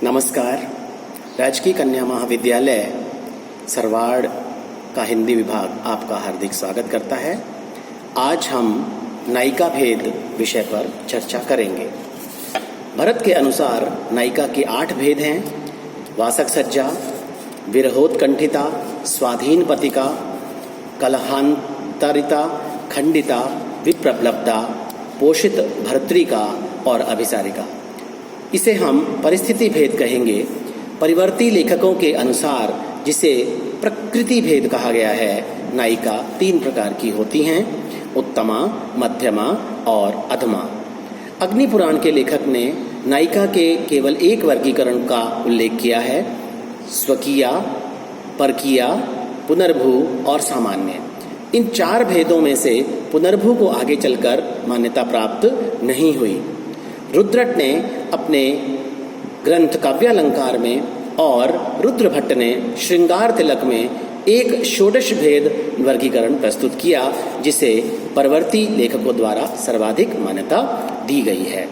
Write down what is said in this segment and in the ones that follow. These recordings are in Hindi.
नमस्कार। राजकीय कन्या महाविद्यालय सरवाड़ का हिंदी विभाग आपका हार्दिक स्वागत करता है। आज हम नायिका भेद विषय पर चर्चा करेंगे। भरत के अनुसार नायिका के 8 भेद हैं: वासक सज्जा, विरहोत्कंठिता, स्वाधीन पतिका, कलहांतरिता, खंडिता, विप्रलब्धा, पोषित भर्तृका और अभिसारिका। इसे हम परिस्थिति भेद कहेंगे। परिवर्ती लेखकों के अनुसार, जिसे प्रकृति भेद कहा गया है, नायिका 3 प्रकार की होती हैं: उत्तमा, मध्यमा और अधमा। अग्नि पुराण के लेखक ने नायिका के केवल एक वर्गीकरण का उल्लेख किया है: स्वकीया, परकीया, पुनर्भू और सामान्य। इन 4 भेदों में से पुनर्भू को आगे चलकर मान्यता प्राप्त नहीं हुई। रुद्रट ने अपने ग्रंथ काव्यालंकार में और रुद्रभट्ट ने श्रृंगार तिलक में एक षोडश भेद वर्गीकरण प्रस्तुत किया, जिसे परवर्ती लेखकों द्वारा सर्वाधिक मान्यता दी गई है।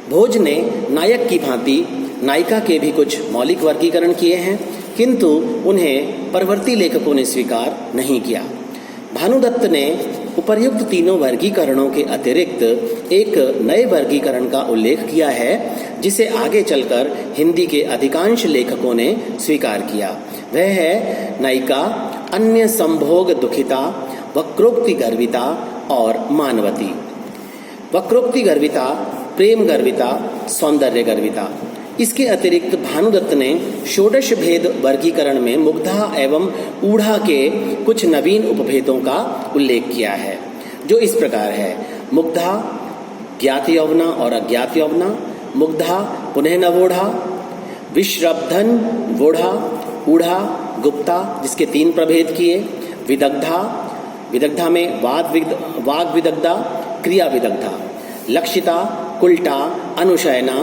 भोज ने नायक की भांति नायिका के भी कुछ मौलिक वर्गीकरण किए हैं, किंतु उन्हें परवर्ती लेखकों ने स्वीकार नहीं किया। भानुदत्त ने उपर्युक्त तीनों वर्गीकरणों के अतिरिक्त एक नए वर्गीकरण का उल्लेख किया है, जिसे आगे चलकर हिंदी के अधिकांश लेखकों ने स्वीकार किया। वह है नायिका अन्य संभोग दुखिता, वक्रोक्ति गर्विता और मानवती। वक्रोक्ति गर्विता, प्रेम गर्विता, सौंदर्य गर्विता। इसके अतिरिक्त भानुदत्त ने षोडश भेद वर्गीकरण में मुग्धा एवं ऊढ़ा के कुछ नवीन उपभेदों का उल्लेख किया है, जो इस प्रकार है: मुग्धा, ज्ञात यौवना और अज्ञात यौवना; मुग्धा पुनः नवोढ़ा; विश्रब्धन वोढ़ा; ऊढ़ा गुप्ता, जिसके 3 प्रभेद किए; विदग्धा, विदग्धा में वाग विदग्धा, क्रिया विदग्धा; लक्षिता, कुल्टा, अनुशयना,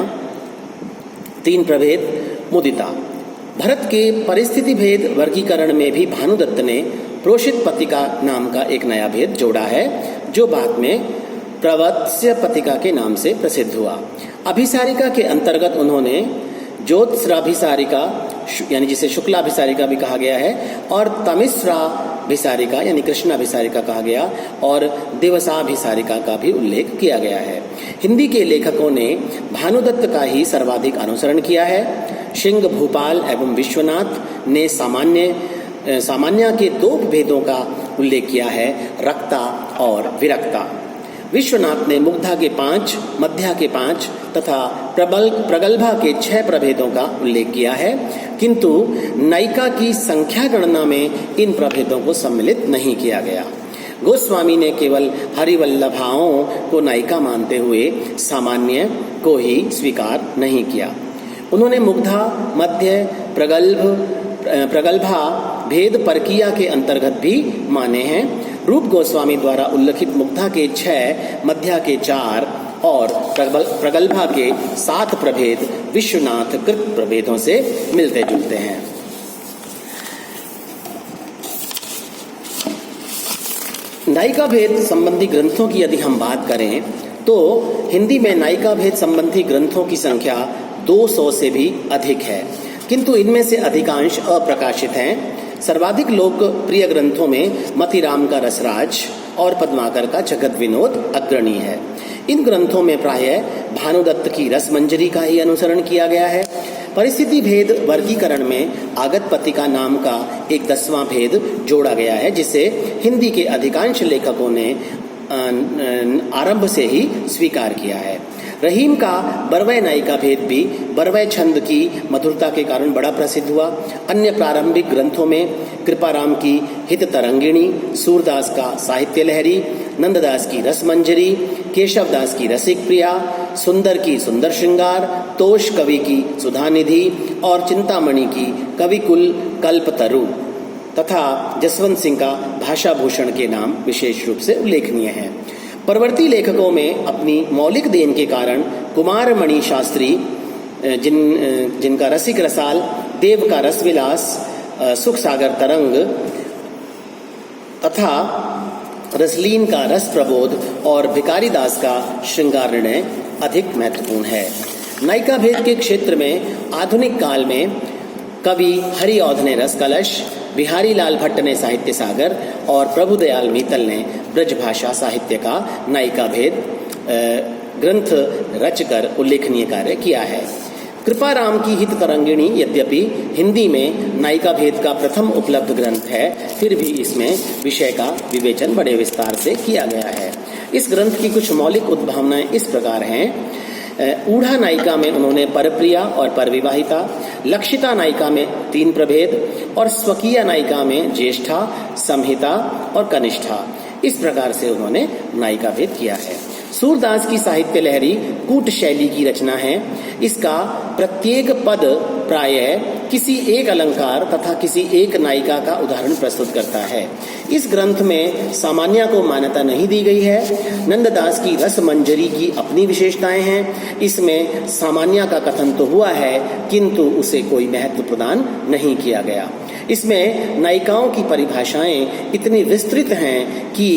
3 प्रभेद; मुदिता। भरत के परिस्थिति भेद वर्गीकरण में भी भानुदत्त ने प्रोषित पतिका नाम का एक नया भेद जोड़ा है, जो बाद में प्रवत्स्य पतिका के नाम से प्रसिद्ध हुआ। अभिसारिका के अंतर्गत उन्होंने ज्योत्स्राभिसारिका, यानी जिसे शुक्लाभिसारिका भी कहा गया है, और तमिस्राभिसारिका यानी कृष्णाभिसारिका कहा गया, और दिवसाभिसारिका का भी उल्लेख किया गया है। हिंदी के लेखकों ने भानुदत्त का ही सर्वाधिक अनुसरण किया है। सिंह, भूपाल एवं विश्वनाथ ने सामान्य के 2 भेदों का उल्लेख किया है: रक्ता और विरक्ता। विश्वनाथ ने मुग्धा के 5, मध्या के 5 तथा प्रगल्भा के 6 प्रभेदों का उल्लेख किया है, किंतु नायिका की संख्या गणना में इन प्रभेदों को सम्मिलित नहीं किया गया। गोस्वामी ने केवल हरिवल्लभाओं को नायिका मानते हुए सामान्य को ही स्वीकार नहीं किया। उन्होंने मुग्धा, मध्य, प्रगल्भा भेद परकीया के अंतर्गत भी माने हैं। रूप गोस्वामी द्वारा उल्लिखित मुग्धा के 6, मध्या के 4 और प्रगल्भा के 7 प्रभेद विश्वनाथ कृत प्रभेदों से मिलते जुलते हैं। नायिका भेद संबंधी ग्रंथों की यदि हम बात करें तो हिंदी में नायिका भेद संबंधी ग्रंथों की संख्या 200 से भी अधिक है, किंतु इनमें से अधिकांश अप्रकाशित हैं। सर्वाधिक लोकप्रिय ग्रंथों में मतिराम का रसराज और पद्माकर का जगत विनोद अग्रणी है। इन ग्रंथों में प्रायः भानुदत्त की रसमंजरी का ही अनुसरण किया गया है। परिस्थिति भेद वर्गीकरण में आगत पतिका नाम का एक 10वां भेद जोड़ा गया है, जिसे हिंदी के अधिकांश लेखकों ने आरंभ से ही स्वीकार किया है। रहीम का बरवय नायिका भेद भी बरवय छंद की मधुरता के कारण बड़ा प्रसिद्ध हुआ। अन्य प्रारंभिक ग्रंथों में कृपाराम की हित तरंगिणी, सूरदास का साहित्य लहरी, नंददास की रसमंजरी, केशवदास की रसिक प्रिया, सुंदर की सुंदर श्रृंगार, तोष कवि की सुधानिधि और चिंतामणि की कविकुल कल्पतरु तथा जसवंत सिंह का भाषा भूषण के नाम विशेष रूप से उल्लेखनीय हैं। परवर्ती लेखकों में अपनी मौलिक देन के कारण कुमारमणि शास्त्री, जिनका रसिक रसाल, देव का रसविलास, सुख सागर तरंग तथा रसलीन का रस प्रबोध और भिकारीदास का श्रृंगार निर्णय अधिक महत्वपूर्ण है। नायिका भेद के क्षेत्र में आधुनिक काल में कवि हरिऔध ने रस कलश, बिहारी लाल भट्ट ने साहित्य सागर और प्रभुदयाल मीतल ने ब्रजभाषा साहित्य का नायिका भेद ग्रंथ रचकर उल्लेखनीय कार्य किया है। कृपाराम की हित तरंगिणी यद्यपि हिंदी में नायिका भेद का प्रथम उपलब्ध ग्रंथ है, फिर भी इसमें विषय का विवेचन बड़े विस्तार से किया गया है। इस ग्रंथ की कुछ मौलिक उद्भावनाएं इस प्रकार हैं। ऊढ़ा नायिका में उन्होंने परप्रिया और परविवाहिता, लक्षिता नायिका में 3 प्रभेद और स्वकीय नायिका में ज्येष्ठा, संहिता और कनिष्ठा, इस प्रकार से उन्होंने नायिका भेद किया है। सूरदास की साहित्य लहरी कूट शैली की रचना है। इसका प्रत्येक पद प्रायः किसी एक अलंकार तथा किसी एक नायिका का उदाहरण प्रस्तुत करता है। इस ग्रंथ में सामान्य को मान्यता नहीं दी गई है। नंददास की रस मंजरी की अपनी विशेषताएं हैं। इसमें सामान्य का कथन तो हुआ है, किंतु उसे कोई महत्व प्रदान नहीं किया गया। इसमें नायिकाओं की परिभाषाएं इतनी विस्तृत हैं कि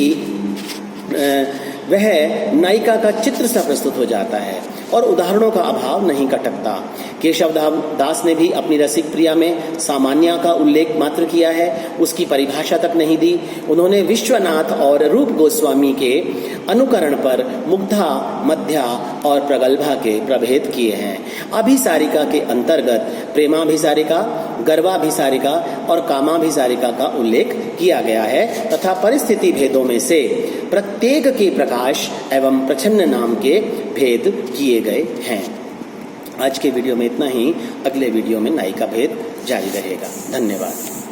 वह नायिका का चित्र सा प्रस्तुत हो जाता है और उदाहरणों का अभाव नहीं कटकता। केशव दास ने भी अपनी रसिक प्रिया में सामान्य का उल्लेख मात्र किया है, उसकी परिभाषा तक नहीं दी। उन्होंने विश्वनाथ और रूप गोस्वामी के अनुकरण पर मुग्धा, मध्या और प्रगल्भा के प्रभेद किए हैं। अभिसारिका के अंतर्गत प्रेमाभिसारिका, गर्वाभिसारिका और कामाभिसारिका का उल्लेख किया गया है तथा परिस्थिति भेदों में से प्रत्येक के प्रकाश एवं प्रच्छन्न नाम के भेद किए गए हैं। आज के वीडियो में इतना ही। अगले वीडियो में नायिका भेद जारी रहेगा। धन्यवाद।